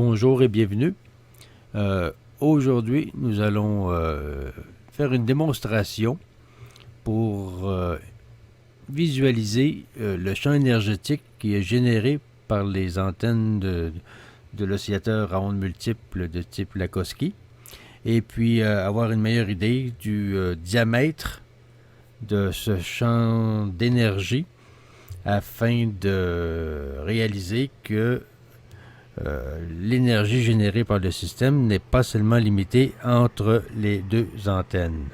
Bonjour et bienvenue. Aujourd'hui, nous allons faire une démonstration pour visualiser le champ énergétique qui est généré par les antennes de l'oscillateur à ondes multiples de type Lakowski et puis avoir une meilleure idée du diamètre de ce champ d'énergie afin de réaliser que l'énergie générée par le système n'est pas seulement limitée entre les deux antennes.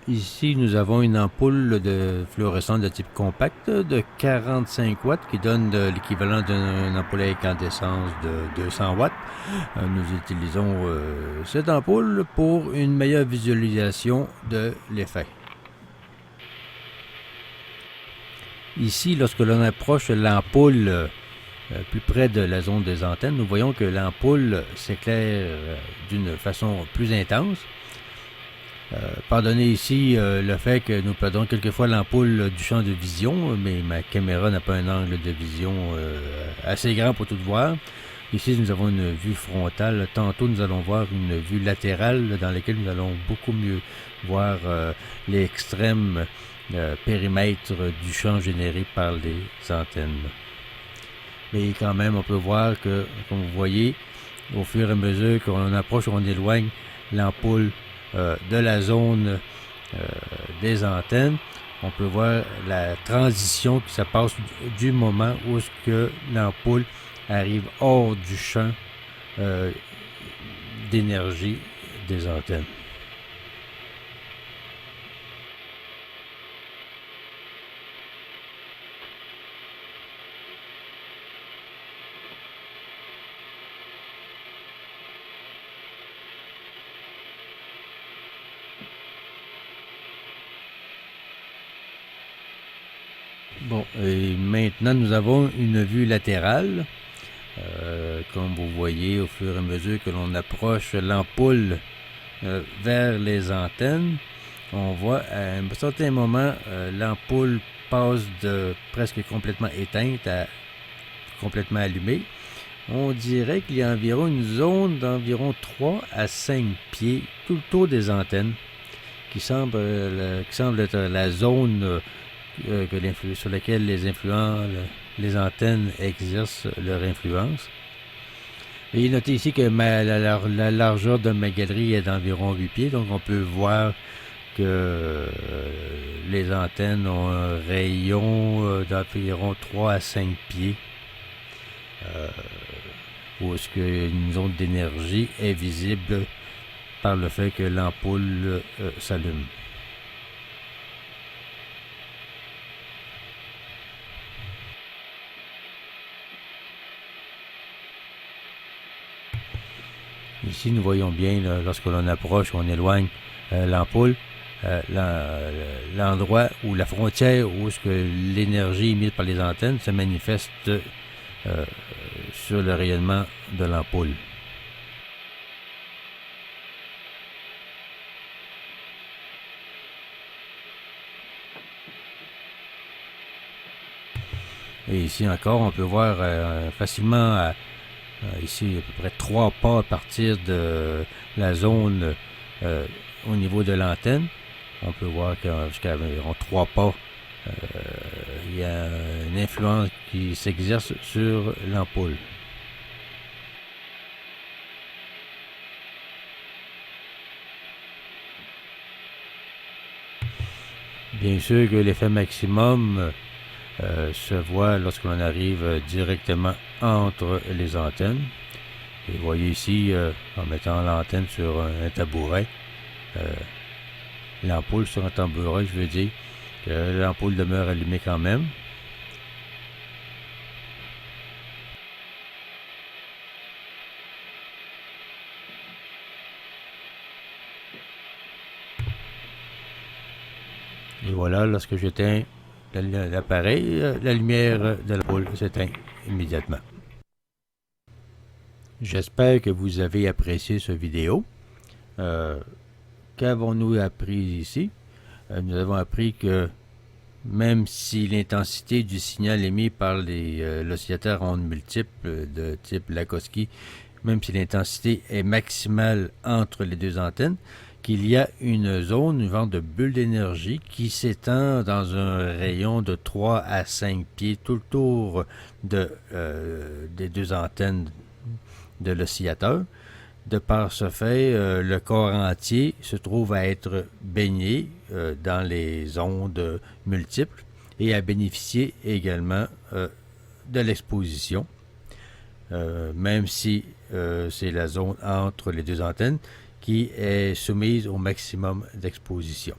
Ici, nous avons une ampoule de fluorescente de type compact de 45 watts qui donne l'équivalent d'une ampoule à incandescence de 200 watts. Nous utilisons cette ampoule pour une meilleure visualisation de l'effet. Ici, lorsque l'on approche l'ampoule plus près de la zone des antennes, nous voyons que l'ampoule s'éclaire d'une façon plus intense. Pardonnez ici le fait que nous perdons quelquefois l'ampoule du champ de vision, mais ma caméra n'a pas un angle de vision assez grand pour tout voir. Ici, nous avons une vue frontale. Tantôt, nous allons voir une vue latérale dans laquelle nous allons beaucoup mieux voir l'extrême périmètre du champ généré par les antennes. Mais quand même, on peut voir que, comme vous voyez, au fur et à mesure qu'on approche ou on éloigne l'ampoule de la zone des antennes, on peut voir la transition qui se passe du moment où est-ce que l'ampoule arrive hors du champ d'énergie des antennes. Bon, et maintenant nous avons une vue latérale. Comme vous voyez, au fur et à mesure que l'on approche l'ampoule vers les antennes, on voit à un certain moment l'ampoule passe de presque complètement éteinte à complètement allumée. On dirait qu'il y a environ une zone d'environ 3 à 5 pieds tout autour des antennes qui semble être la zone sur laquelle les antennes exercent leur influence. Et notez ici que la largeur de ma galerie est d'environ 8 pieds, donc on peut voir que les antennes ont un rayon d'environ 3 à 5 pieds, où est-ce qu'une zone d'énergie est visible par le fait que l'ampoule s'allume. Ici, nous voyons bien, lorsque l'on approche ou on éloigne l'ampoule, l'endroit où la frontière où est-ce que l'énergie émise par les antennes se manifeste sur le rayonnement de l'ampoule. Et ici encore, on peut voir facilement ici à peu près 3 pas à partir de la zone au niveau de l'antenne. On peut voir que jusqu'à environ 3 pas, il y a une influence qui s'exerce sur l'ampoule. Bien sûr que l'effet maximum se voit lorsque l'on arrive directement entre les antennes. Et vous voyez ici, en mettant l'antenne sur un tabouret, l'ampoule sur un tabouret, je veux dire que l'ampoule demeure allumée quand même. Et voilà, lorsque j'éteins l'appareil, la lumière de l'ampoule s'éteint immédiatement. J'espère que vous avez apprécié cette vidéo. Qu'avons-nous appris ici? Nous avons appris que même si l'intensité du signal émis par l'oscillateur à ondes multiples de type Lakowski, même si l'intensité est maximale entre les deux antennes, qu'il y a une zone, une genre de bulle d'énergie qui s'étend dans un rayon de 3 à 5 pieds tout le tour des deux antennes de l'oscillateur. De par ce fait, le corps entier se trouve à être baigné dans les ondes multiples et à bénéficier également de l'exposition, même si c'est la zone entre les deux antennes qui est soumise au maximum d'exposition.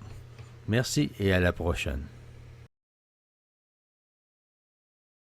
Merci et à la prochaine.